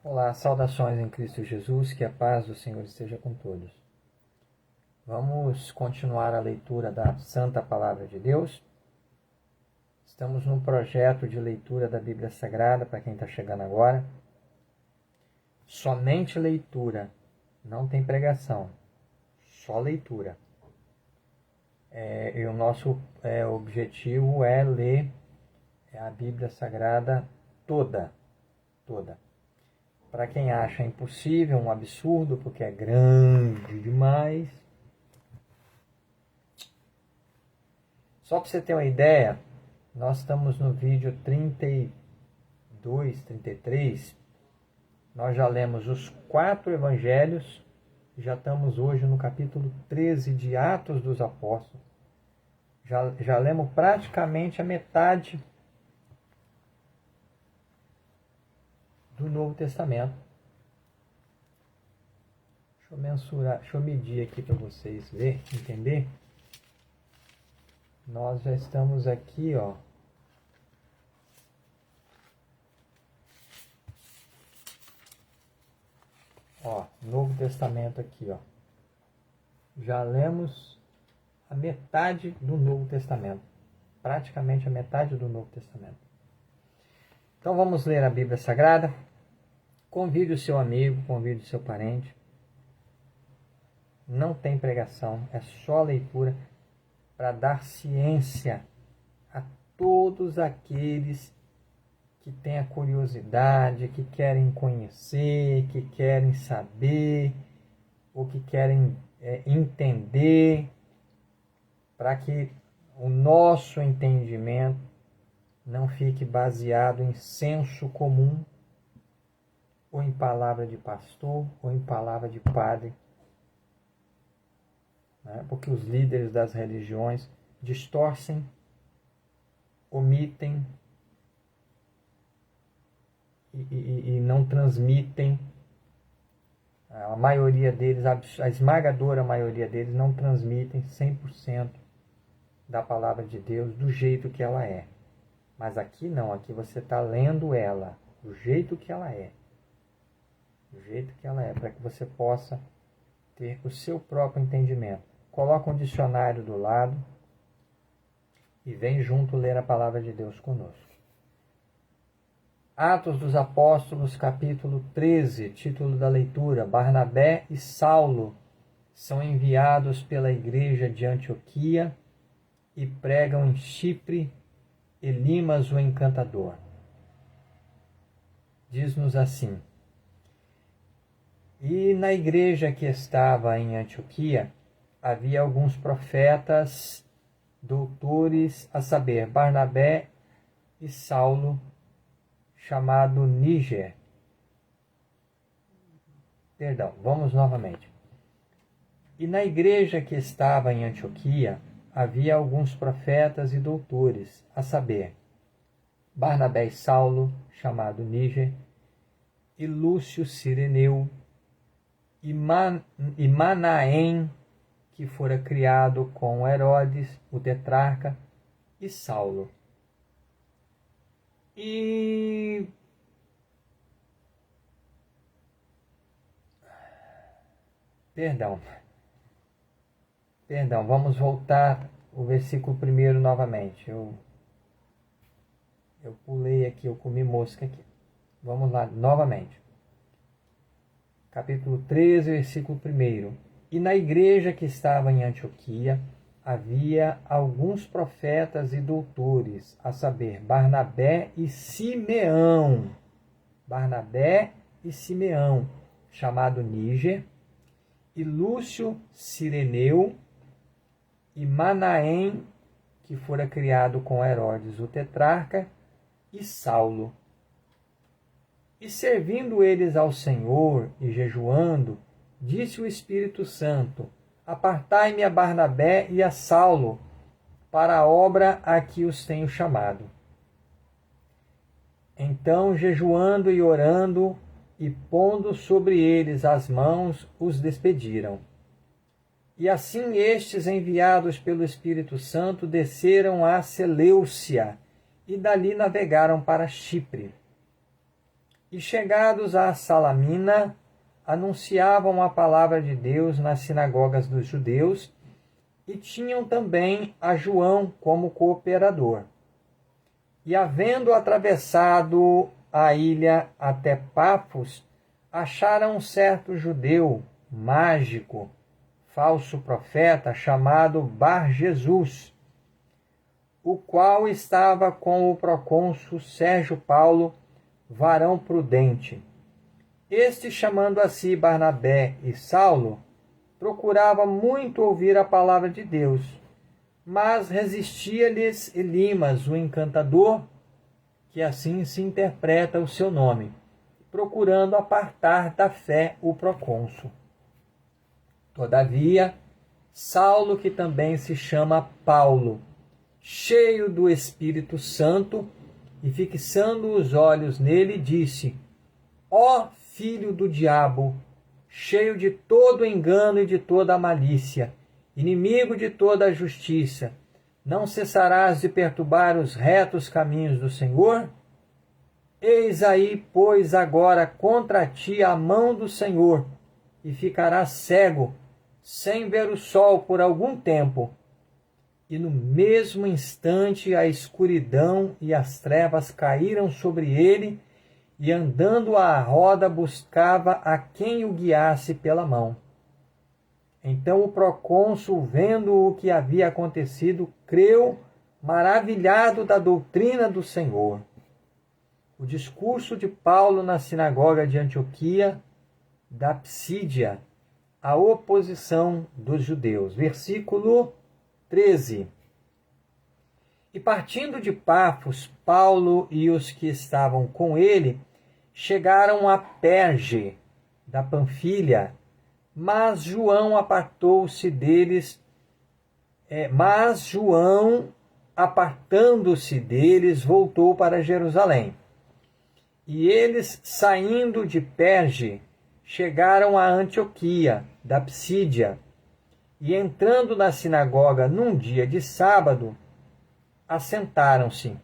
Olá, saudações em Cristo Jesus, que a paz do Senhor esteja com todos. Vamos continuar a leitura da Santa Palavra de Deus. Estamos num projeto de leitura da Bíblia Sagrada, para quem está chegando agora. Somente leitura, não tem pregação, só leitura. E o nosso objetivo é ler a Bíblia Sagrada toda. Para quem acha impossível, um absurdo, porque é grande demais. Só para você ter uma ideia, nós estamos no vídeo 32, 33. Nós já lemos os 4 evangelhos. Já estamos hoje no capítulo 13 de Atos dos Apóstolos. Já lemos praticamente a metade do Novo Testamento. Deixa eu medir aqui para vocês entender. Nós já estamos aqui, Novo Testamento aqui, Já lemos a metade do Novo Testamento. Praticamente a metade do Novo Testamento. Então vamos ler a Bíblia Sagrada. Convide o seu amigo, convide o seu parente. Não tem pregação, é só leitura para dar ciência a todos aqueles que têm a curiosidade, que querem conhecer, que querem saber, ou que querem entender, para que o nosso entendimento não fique baseado em senso comum, ou em palavra de pastor, ou em palavra de padre. Porque os líderes das religiões distorcem, omitem e não transmitem. A maioria deles, a esmagadora maioria deles, não transmitem 100% da palavra de Deus do jeito que ela é. Mas aqui não, aqui você está lendo ela do jeito que ela é. Do jeito que ela é, para que você possa ter o seu próprio entendimento. Coloca um dicionário do lado e vem junto ler a palavra de Deus conosco. Atos dos Apóstolos, capítulo 13, título da leitura: Barnabé e Saulo são enviados pela igreja de Antioquia e pregam em Chipre Elimas o encantador. Diz-nos assim: E na igreja que estava em Antioquia havia alguns profetas, doutores, a saber, Barnabé e Saulo, chamado Níger. Vamos novamente. E na igreja que estava em Antioquia havia alguns profetas e doutores, a saber, Barnabé e Saulo, chamado Níger, e Lúcio Cireneu, e Manaém, que fora criado com Herodes, o tetrarca, e Saulo. Perdão, vamos voltar o versículo 1 novamente. Eu pulei aqui, eu comi mosca aqui. Vamos lá, novamente. Capítulo 13, versículo 1. E na igreja que estava em Antioquia havia alguns profetas e doutores, a saber, Barnabé e Simeão, chamado Níger, e Lúcio Cireneu, e Manaém, que fora criado com Herodes o tetrarca, e Saulo. E servindo eles ao Senhor e jejuando, disse o Espírito Santo: Apartai-me a Barnabé e a Saulo para a obra a que os tenho chamado. Então, jejuando e orando e pondo sobre eles as mãos, os despediram. E assim estes, enviados pelo Espírito Santo, desceram a Seleucia e dali navegaram para Chipre. E chegados a Salamina, anunciavam a palavra de Deus nas sinagogas dos judeus, e tinham também a João como cooperador. E havendo atravessado a ilha até Pafos, acharam um certo judeu, mágico, falso profeta, chamado Bar-Jesus, o qual estava com o procônsul Sérgio Paulo, varão prudente. Este, chamando a si Barnabé e Saulo, procurava muito ouvir a palavra de Deus, mas resistia-lhes Elimas, o encantador, que assim se interpreta o seu nome, procurando apartar da fé o procônsul. Todavia, Saulo, que também se chama Paulo, cheio do Espírito Santo, e fixando os olhos nele, disse: Ó filho do diabo, cheio de todo engano e de toda a malícia, inimigo de toda a justiça, não cessarás de perturbar os retos caminhos do Senhor? Eis aí, pois, agora contra ti a mão do Senhor, e ficarás cego, sem ver o sol por algum tempo. E no mesmo instante a escuridão e as trevas caíram sobre ele, e andando à roda buscava a quem o guiasse pela mão. Então o procônsul, vendo o que havia acontecido, creu, maravilhado da doutrina do Senhor. O discurso de Paulo na sinagoga de Antioquia da Psídia, a oposição dos judeus. Versículo 13. E partindo de Pafos, Paulo e os que estavam com ele chegaram a Perge, da Panfilha, mas João apartou-se deles, apartando-se deles, voltou para Jerusalém. E eles, saindo de Perge, chegaram a Antioquia, da Psídia, e entrando na sinagoga num dia de sábado, assentaram-se.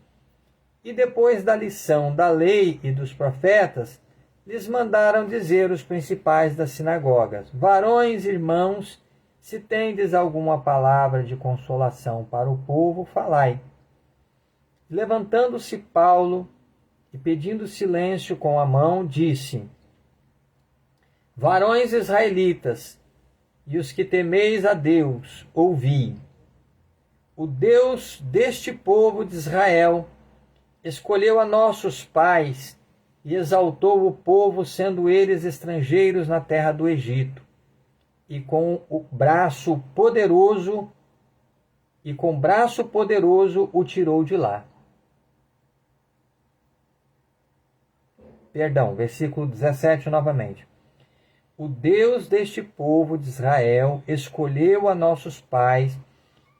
E depois da lição da lei e dos profetas, lhes mandaram dizer os principais das sinagogas: Varões, irmãos, se tendes alguma palavra de consolação para o povo, falai. Levantando-se Paulo e pedindo silêncio com a mão, disse: Varões israelitas, e os que temeis a Deus, ouvi. O Deus deste povo de Israel escolheu a nossos pais e exaltou o povo, sendo eles estrangeiros na terra do Egito, e com braço poderoso o tirou de lá. Versículo 17 novamente. O Deus deste povo de Israel escolheu a nossos pais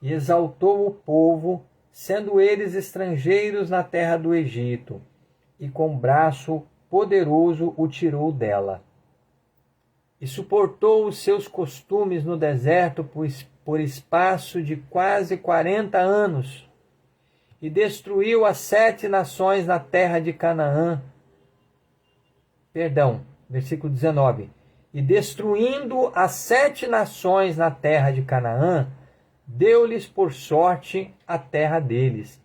e exaltou o povo, sendo eles estrangeiros na terra do Egito, e com braço poderoso o tirou dela. E suportou os seus costumes no deserto por espaço de quase 40 anos, e destruiu as 7 nações na terra de Canaã. Versículo 19. E destruindo as 7 nações na terra de Canaã, deu-lhes por sorte a terra deles.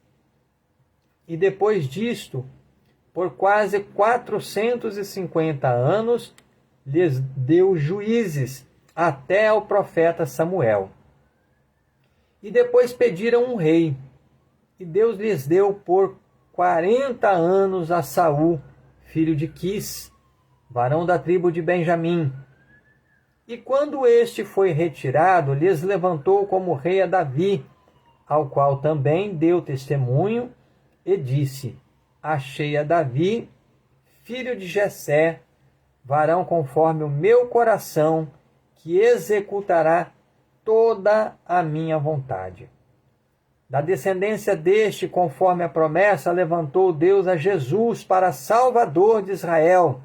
E depois disto, por quase 450 anos, lhes deu juízes até ao profeta Samuel. E depois pediram um rei, e Deus lhes deu por 40 anos a Saul, filho de Quis, varão da tribo de Benjamim. E quando este foi retirado, lhes levantou como rei a Davi, ao qual também deu testemunho, e disse: Achei a Davi, filho de Jessé, varão conforme o meu coração, que executará toda a minha vontade. Da descendência deste, conforme a promessa, levantou Deus a Jesus para Salvador de Israel,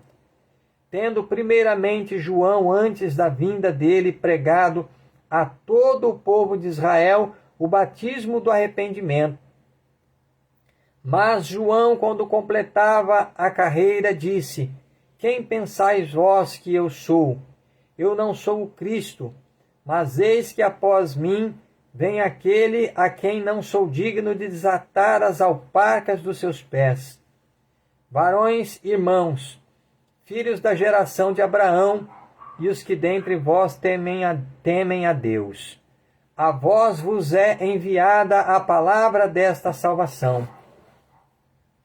tendo primeiramente João, antes da vinda dele, pregado a todo o povo de Israel o batismo do arrependimento. Mas João, quando completava a carreira, disse: Quem pensais vós que eu sou? Eu não sou o Cristo, mas eis que após mim vem aquele a quem não sou digno de desatar as alparcas dos seus pés. Varões, irmãos, filhos da geração de Abraão, e os que dentre vós temem a Deus, a vós vos é enviada a palavra desta salvação.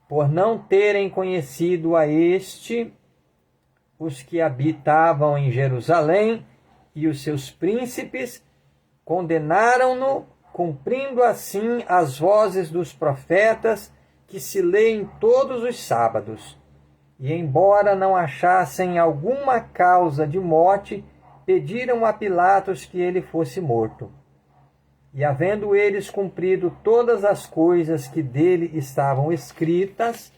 Por não terem conhecido a este, os que habitavam em Jerusalém e os seus príncipes condenaram-no, cumprindo assim as vozes dos profetas que se leem todos os sábados. E embora não achassem alguma causa de morte, pediram a Pilatos que ele fosse morto. E havendo eles cumprido todas as coisas que dele estavam escritas,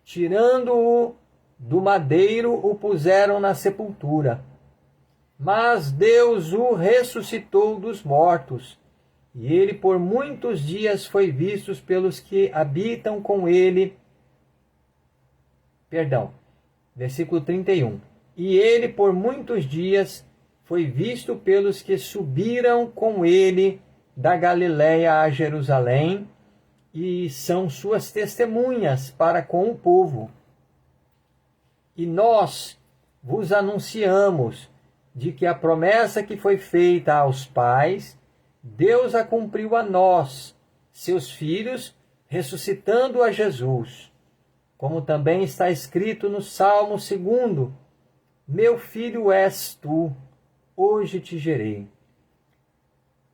tirando-o do madeiro, o puseram na sepultura. Mas Deus o ressuscitou dos mortos, e ele por muitos dias foi visto pelos que habitam com ele. Versículo 31. E ele por muitos dias foi visto pelos que subiram com ele da Galiléia a Jerusalém, e são suas testemunhas para com o povo. E nós vos anunciamos de que a promessa que foi feita aos pais, Deus a cumpriu a nós, seus filhos, ressuscitando a Jesus. Como também está escrito no Salmo 2: Meu filho és tu, hoje te gerei.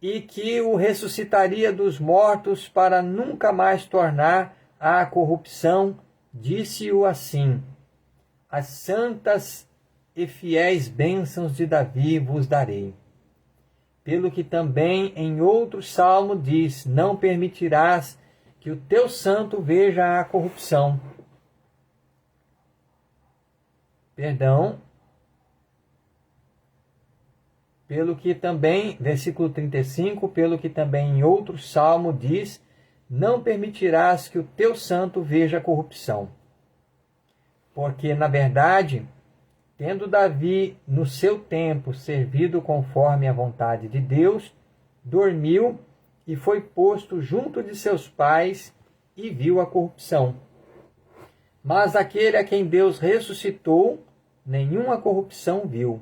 E que o ressuscitaria dos mortos para nunca mais tornar à corrupção, disse-o assim: As santas e fiéis bênçãos de Davi vos darei. Pelo que também em outro salmo diz: Não permitirás que o teu santo veja a corrupção. Pelo que também, versículo 35, pelo que também em outro salmo diz: Não permitirás que o teu santo veja a corrupção. Porque, na verdade, tendo Davi no seu tempo servido conforme a vontade de Deus, dormiu e foi posto junto de seus pais e viu a corrupção. Mas aquele a quem Deus ressuscitou, nenhuma corrupção viu.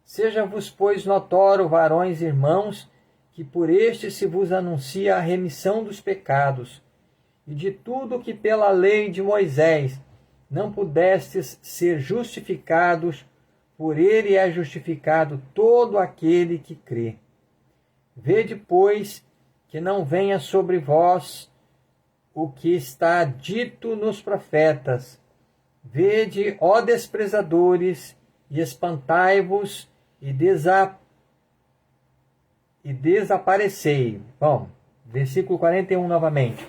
Seja-vos, pois, notório, varões irmãos, que por este se vos anuncia a remissão dos pecados, e de tudo que pela lei de Moisés não pudestes ser justificados, por ele é justificado todo aquele que crê. Vede, pois, que não venha sobre vós o que está dito nos profetas. Vede, ó desprezadores, e espantai-vos, e desaparecei. Bom, versículo 41 novamente.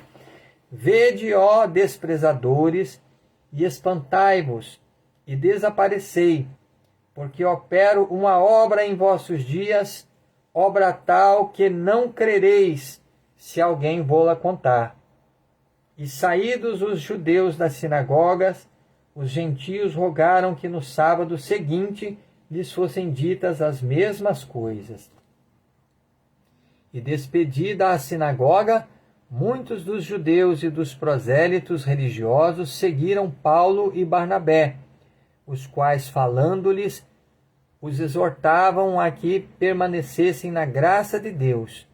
Vede, ó desprezadores, e espantai-vos, e desaparecei, porque opero uma obra em vossos dias, obra tal que não crereis, se alguém vô-la contar. E saídos os judeus das sinagogas, os gentios rogaram que no sábado seguinte lhes fossem ditas as mesmas coisas. E despedida a sinagoga, muitos dos judeus e dos prosélitos religiosos seguiram Paulo e Barnabé, os quais, falando-lhes, os exortavam a que permanecessem na graça de Deus.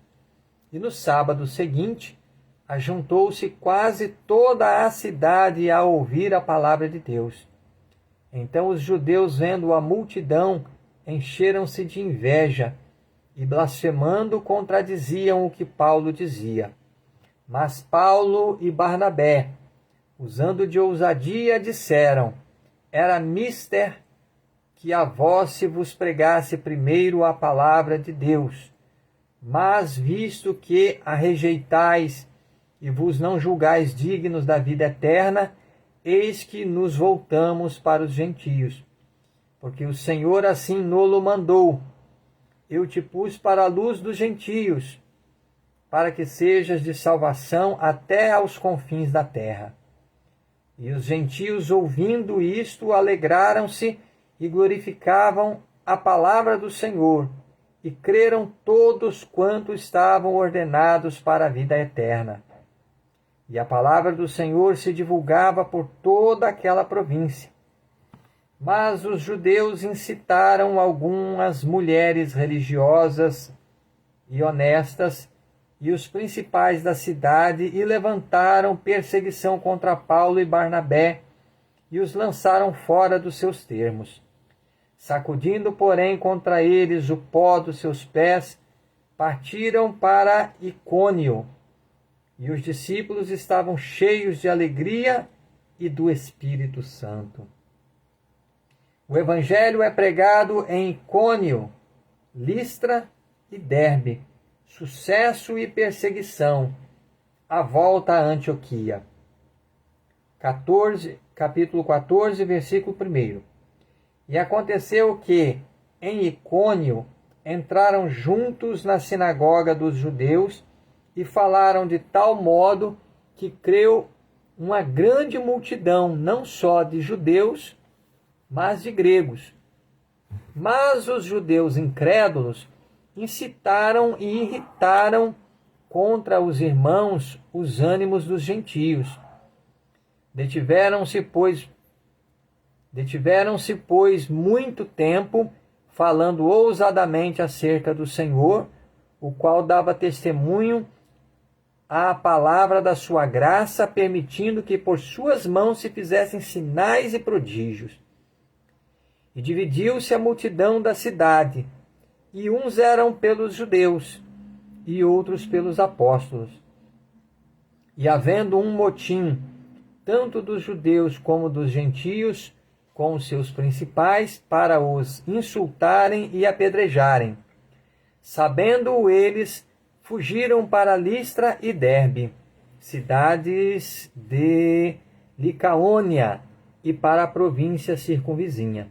E no sábado seguinte, ajuntou-se quase toda a cidade a ouvir a palavra de Deus. Então os judeus, vendo a multidão, encheram-se de inveja e, blasfemando, contradiziam o que Paulo dizia. Mas Paulo e Barnabé, usando de ousadia, disseram: Era mister que a vós se vos pregasse primeiro a palavra de Deus. Mas, visto que a rejeitais e vos não julgais dignos da vida eterna, eis que nos voltamos para os gentios. Porque o Senhor assim nolo mandou: Eu te pus para a luz dos gentios, para que sejas de salvação até aos confins da terra. E os gentios, ouvindo isto, alegraram-se e glorificavam a palavra do Senhor, e creram todos quantos estavam ordenados para a vida eterna. E a palavra do Senhor se divulgava por toda aquela província. Mas os judeus incitaram algumas mulheres religiosas e honestas e os principais da cidade e levantaram perseguição contra Paulo e Barnabé e os lançaram fora dos seus termos. Sacudindo, porém, contra eles o pó dos seus pés, partiram para Icônio. E os discípulos estavam cheios de alegria e do Espírito Santo. O evangelho é pregado em Icônio, Listra e Derbe, sucesso e perseguição, a volta a Antioquia. Capítulo 14, versículo 1. E aconteceu que, em Icônio, entraram juntos na sinagoga dos judeus e falaram de tal modo que creu uma grande multidão, não só de judeus, mas de gregos. Mas os judeus incrédulos incitaram e irritaram contra os irmãos os ânimos dos gentios. Detiveram-se, pois, muito tempo, falando ousadamente acerca do Senhor, o qual dava testemunho à palavra da sua graça, permitindo que por suas mãos se fizessem sinais e prodígios. E dividiu-se a multidão da cidade, e uns eram pelos judeus, e outros pelos apóstolos. E havendo um motim, tanto dos judeus como dos gentios, com os seus principais, para os insultarem e apedrejarem. Sabendo eles, fugiram para Listra e Derbe, cidades de Licaônia, e para a província circunvizinha.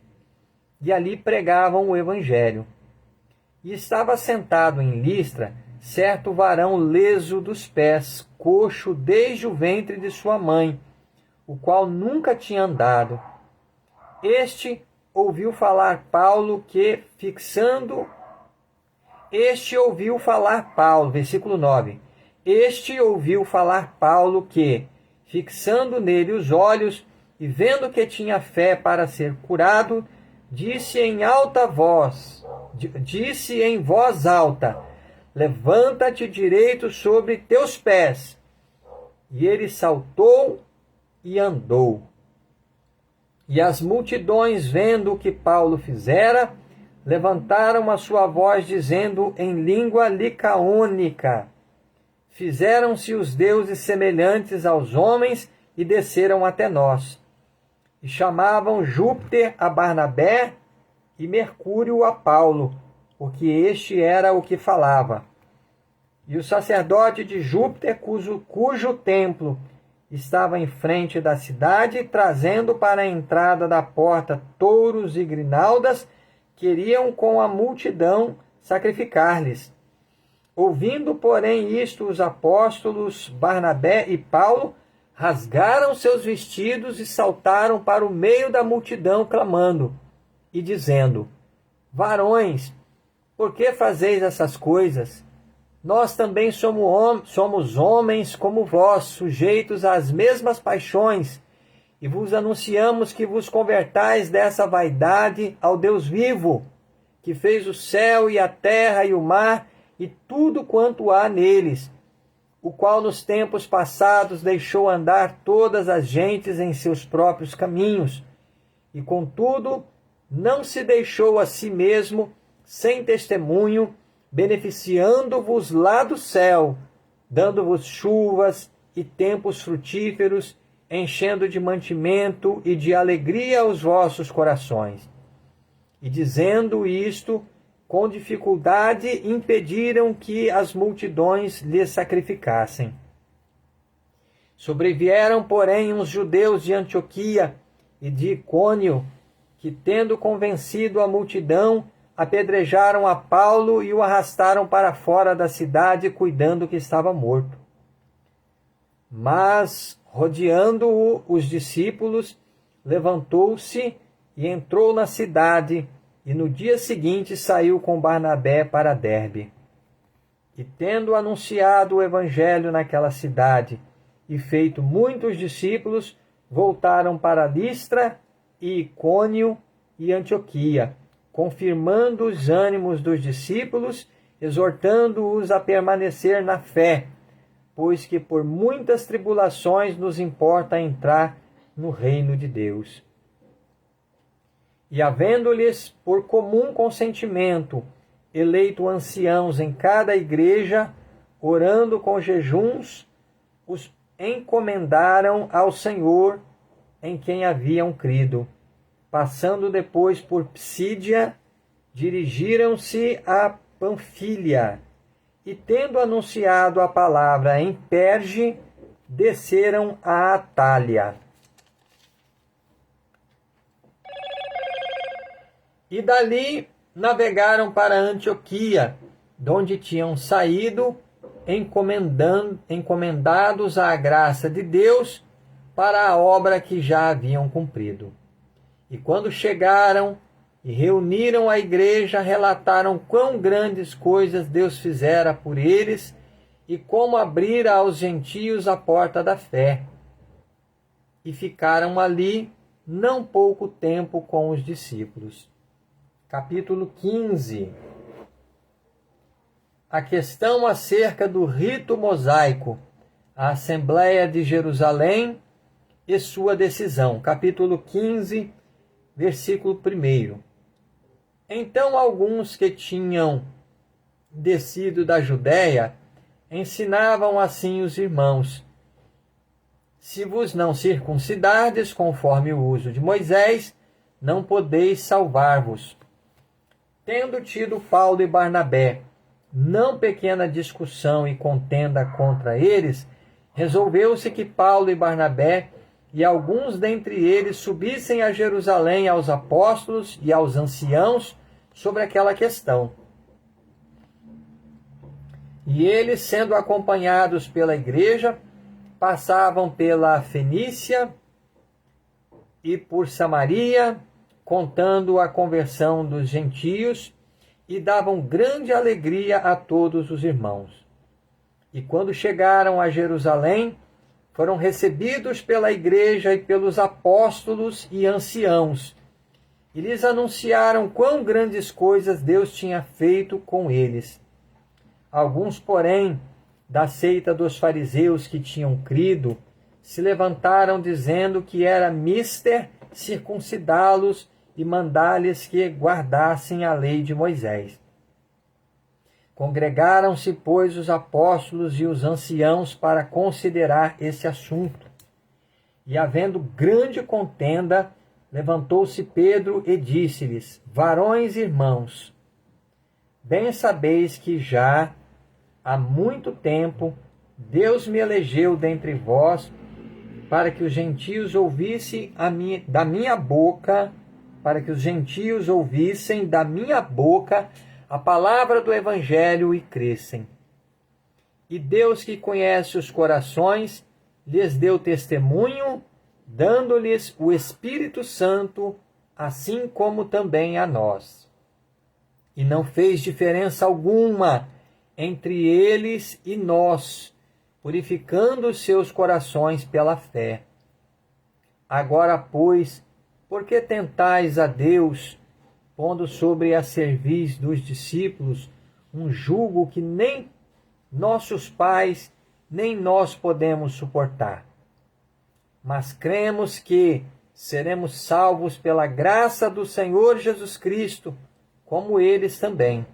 E ali pregavam o evangelho. E estava sentado em Listra certo varão leso dos pés, coxo desde o ventre de sua mãe, o qual nunca tinha andado. Este ouviu falar Paulo, versículo 9. Este ouviu falar Paulo que, fixando nele os olhos e vendo que tinha fé para ser curado, disse em voz alta: levanta-te direito sobre teus pés. E ele saltou e andou. E as multidões, vendo o que Paulo fizera, levantaram a sua voz, dizendo em língua licaônica: fizeram-se os deuses semelhantes aos homens e desceram até nós. E chamavam Júpiter a Barnabé e Mercúrio a Paulo, porque este era o que falava. E o sacerdote de Júpiter, cujo templo estava em frente da cidade, trazendo para a entrada da porta touros e grinaldas, queriam com a multidão sacrificar-lhes. Ouvindo, porém, isto, os apóstolos Barnabé e Paulo rasgaram seus vestidos e saltaram para o meio da multidão, clamando e dizendo: varões, por que fazeis essas coisas? Nós também somos homens como vós, sujeitos às mesmas paixões, e vos anunciamos que vos convertais dessa vaidade ao Deus vivo, que fez o céu e a terra e o mar e tudo quanto há neles, o qual nos tempos passados deixou andar todas as gentes em seus próprios caminhos, e contudo não se deixou a si mesmo sem testemunho, beneficiando-vos lá do céu, dando-vos chuvas e tempos frutíferos, enchendo de mantimento e de alegria os vossos corações. E dizendo isto, com dificuldade impediram que as multidões lhes sacrificassem. Sobrevieram, porém, uns judeus de Antioquia e de Icônio, que, tendo convencido a multidão, apedrejaram a Paulo e o arrastaram para fora da cidade, cuidando que estava morto. Mas, rodeando-o, os discípulos, levantou-se e entrou na cidade, e no dia seguinte saiu com Barnabé para Derbe. E tendo anunciado o evangelho naquela cidade e feito muitos discípulos, voltaram para Listra e Icônio e Antioquia, confirmando os ânimos dos discípulos, exortando-os a permanecer na fé, pois que por muitas tribulações nos importa entrar no reino de Deus. E havendo-lhes por comum consentimento eleito anciãos em cada igreja, orando com jejuns, os encomendaram ao Senhor em quem haviam crido. Passando depois por Psídia, dirigiram-se a Panfília, e tendo anunciado a palavra em Perge, desceram a Atália. E dali navegaram para Antioquia, donde tinham saído, encomendados à graça de Deus para a obra que já haviam cumprido. E quando chegaram e reuniram a igreja, relataram quão grandes coisas Deus fizera por eles e como abrira aos gentios a porta da fé. E ficaram ali não pouco tempo com os discípulos. Capítulo 15. A questão acerca do rito mosaico, a Assembleia de Jerusalém e sua decisão. Capítulo 15, versículo 1. Então alguns que tinham descido da Judéia ensinavam assim os irmãos: se vos não circuncidardes conforme o uso de Moisés, não podeis salvar-vos. Tendo tido Paulo e Barnabé não pequena discussão e contenda contra eles, resolveu-se que Paulo e Barnabé e alguns dentre eles subissem a Jerusalém aos apóstolos e aos anciãos sobre aquela questão. E eles, sendo acompanhados pela igreja, passavam pela Fenícia e por Samaria, contando a conversão dos gentios, e davam grande alegria a todos os irmãos. E quando chegaram a Jerusalém, foram recebidos pela igreja e pelos apóstolos e anciãos, e lhes anunciaram quão grandes coisas Deus tinha feito com eles. Alguns, porém, da seita dos fariseus que tinham crido, se levantaram dizendo que era mister circuncidá-los e mandar-lhes que guardassem a lei de Moisés. Congregaram-se, pois, os apóstolos e os anciãos para considerar esse assunto. E, havendo grande contenda, levantou-se Pedro e disse-lhes: varões e irmãos, bem sabeis que já há muito tempo Deus me elegeu dentre vós para que os gentios ouvissem da minha boca, para que os gentios ouvissem da minha boca a palavra do Evangelho e crescem. E Deus, que conhece os corações, lhes deu testemunho, dando-lhes o Espírito Santo, assim como também a nós. E não fez diferença alguma entre eles e nós, purificando os seus corações pela fé. Agora, pois, por que tentais a Deus, pondo sobre a cerviz dos discípulos um jugo que nem nossos pais, nem nós podemos suportar? Mas cremos que seremos salvos pela graça do Senhor Jesus Cristo, como eles também.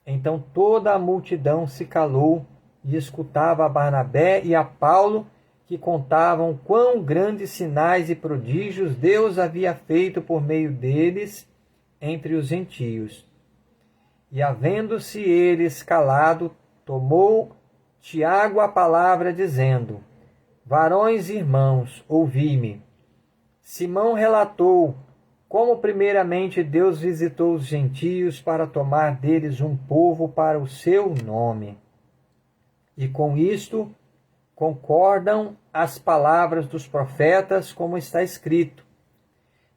Então toda a multidão se calou e escutava a Barnabé e a Paulo, que contavam quão grandes sinais e prodígios Deus havia feito por meio deles entre os gentios. E, havendo-se eles calado, tomou Tiago a palavra, dizendo: varões e irmãos, ouvi-me. Simão relatou como primeiramente Deus visitou os gentios para tomar deles um povo para o seu nome. E com isto concordam as palavras dos profetas, como está escrito: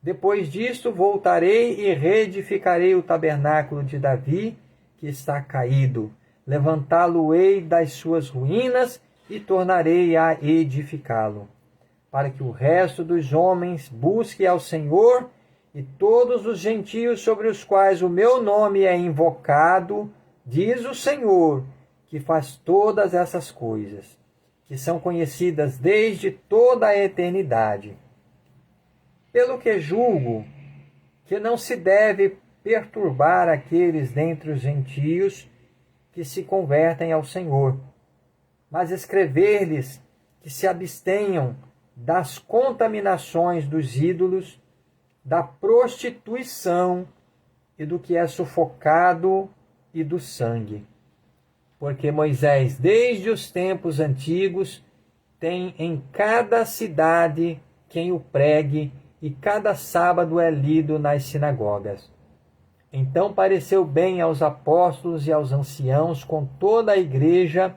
depois disto voltarei e reedificarei o tabernáculo de Davi, que está caído. Levantá-lo-ei das suas ruínas e tornarei a edificá-lo, para que o resto dos homens busque ao Senhor, e todos os gentios sobre os quais o meu nome é invocado, diz o Senhor, que faz todas essas coisas, que são conhecidas desde toda a eternidade. Pelo que julgo que não se deve perturbar aqueles dentre os gentios que se convertem ao Senhor, mas escrever-lhes que se abstenham das contaminações dos ídolos, da prostituição e do que é sufocado e do sangue. Porque Moisés, desde os tempos antigos, tem em cada cidade quem o pregue, e cada sábado é lido nas sinagogas. Então pareceu bem aos apóstolos e aos anciãos, com toda a igreja,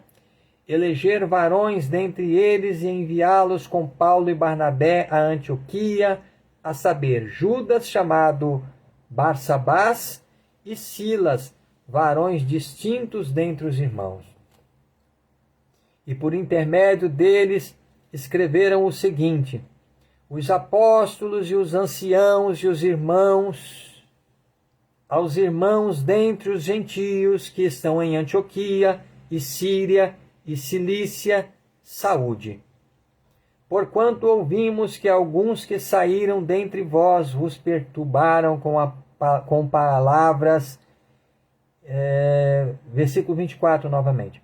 eleger varões dentre eles e enviá-los com Paulo e Barnabé a Antioquia, a saber, Judas, chamado Barsabás, e Silas, varões distintos dentre os irmãos. E por intermédio deles escreveram o seguinte: os apóstolos e os anciãos e os irmãos, aos irmãos dentre os gentios que estão em Antioquia e Síria e Cilícia, saúde. Porquanto ouvimos que alguns que saíram dentre vós vos perturbaram com palavras. Versículo 24 novamente.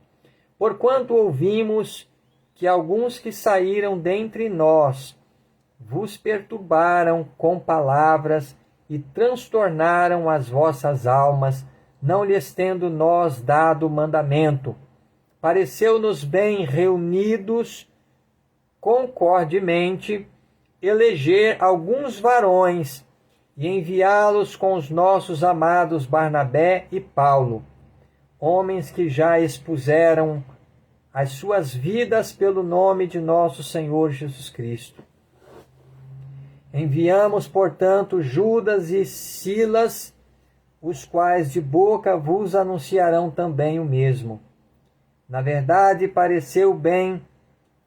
Porquanto ouvimos que alguns que saíram dentre nós vos perturbaram com palavras e transtornaram as vossas almas, não lhes tendo nós dado mandamento. Pareceu-nos bem, reunidos concordemente, eleger alguns varões e enviá-los com os nossos amados Barnabé e Paulo, homens que já expuseram as suas vidas pelo nome de nosso Senhor Jesus Cristo. Enviamos, portanto, Judas e Silas, os quais de boca vos anunciarão também o mesmo. Na verdade, pareceu bem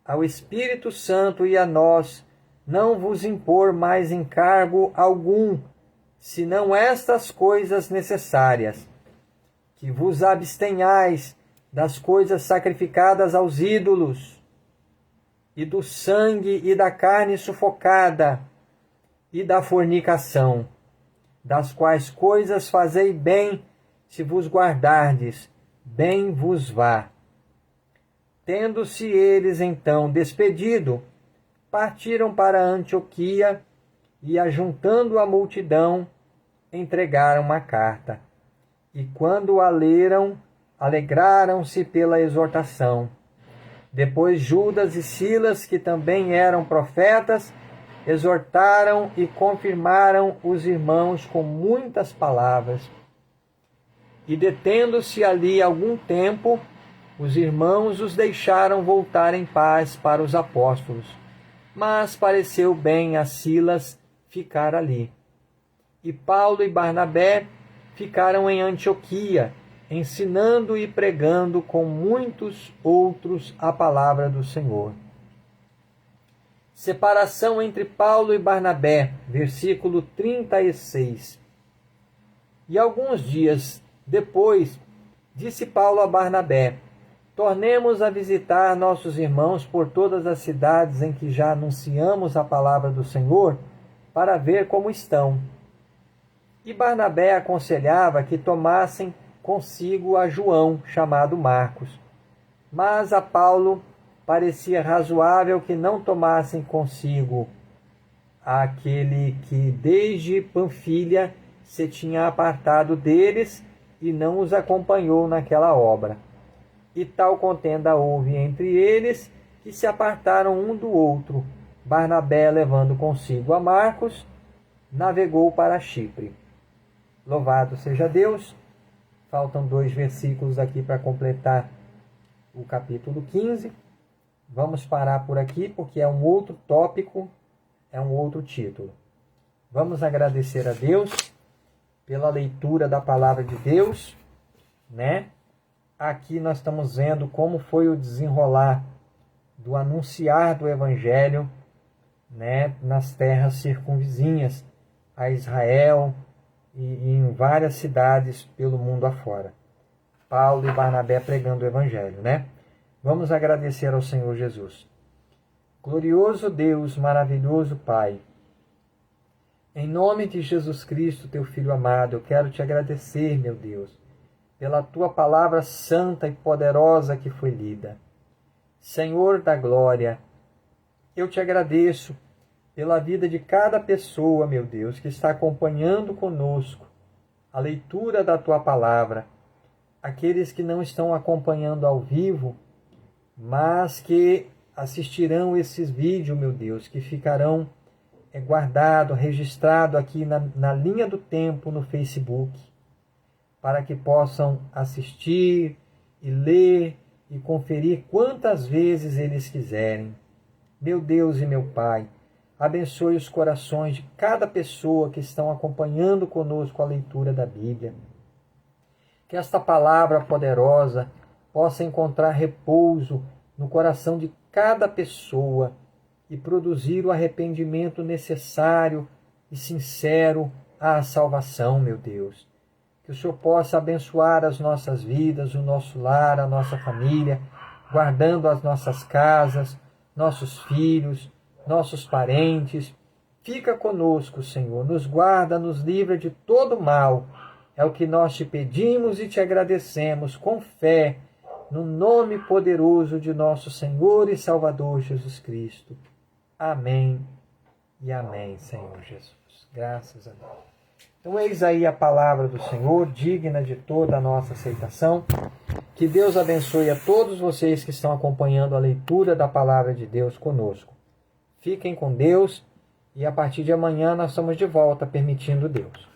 ao Espírito Santo e a nós não vos impor mais encargo algum, senão estas coisas necessárias: que vos abstenhais das coisas sacrificadas aos ídolos, e do sangue e da carne sufocada, e da fornicação, das quais coisas fazei bem, se vos guardardes, bem vos vá. Tendo-se eles então despedido, partiram para Antioquia e, ajuntando a multidão, entregaram uma carta. E quando a leram, alegraram-se pela exortação. Depois Judas e Silas, que também eram profetas, exortaram e confirmaram os irmãos com muitas palavras. E detendo-se ali algum tempo, os irmãos os deixaram voltar em paz para os apóstolos. Mas pareceu bem a Silas ficar ali. E Paulo e Barnabé ficaram em Antioquia, ensinando e pregando com muitos outros a palavra do Senhor. Separação entre Paulo e Barnabé, versículo 36. E alguns dias depois, disse Paulo a Barnabé: tornemos a visitar nossos irmãos por todas as cidades em que já anunciamos a palavra do Senhor, para ver como estão. E Barnabé aconselhava que tomassem consigo a João, chamado Marcos. Mas a Paulo parecia razoável que não tomassem consigo aquele que desde Panfilha se tinha apartado deles e não os acompanhou naquela obra. E tal contenda houve entre eles, que se apartaram um do outro, Barnabé levando consigo a Marcos, navegou para Chipre. Louvado seja Deus! Faltam 2 versículos aqui para completar o capítulo 15. Vamos parar por aqui porque é um outro tópico, é um outro título. Vamos agradecer a Deus pela leitura da palavra de Deus, né? Aqui nós estamos vendo como foi o desenrolar do anunciar do Evangelho, né, nas terras circunvizinhas a Israel e em várias cidades pelo mundo afora. Paulo e Barnabé pregando o Evangelho, né? Vamos agradecer ao Senhor Jesus. Glorioso Deus, maravilhoso Pai, em nome de Jesus Cristo, teu Filho amado, eu quero te agradecer, meu Deus, pela tua palavra santa e poderosa que foi lida. Senhor da glória, eu te agradeço pela vida de cada pessoa, meu Deus, que está acompanhando conosco a leitura da tua palavra. Aqueles que não estão acompanhando ao vivo, mas que assistirão esses vídeos, meu Deus, que ficarão guardado, registrado aqui na linha do tempo no Facebook, para que possam assistir e ler e conferir quantas vezes eles quiserem. Meu Deus e meu Pai, abençoe os corações de cada pessoa que estão acompanhando conosco a leitura da Bíblia. Que esta palavra poderosa possa encontrar repouso no coração de cada pessoa e produzir o arrependimento necessário e sincero à salvação, meu Deus. Que o Senhor possa abençoar as nossas vidas, o nosso lar, a nossa família, guardando as nossas casas, nossos filhos, nossos parentes. Fica conosco, Senhor, nos guarda, nos livra de todo mal. É o que nós te pedimos e te agradecemos com fé, no nome poderoso de nosso Senhor e Salvador Jesus Cristo. Amém e amém, Senhor Jesus. Graças a Deus. Então, eis aí a palavra do Senhor, digna de toda a nossa aceitação. Que Deus abençoe a todos vocês que estão acompanhando a leitura da palavra de Deus conosco. Fiquem com Deus e a partir de amanhã nós estamos de volta, permitindo Deus.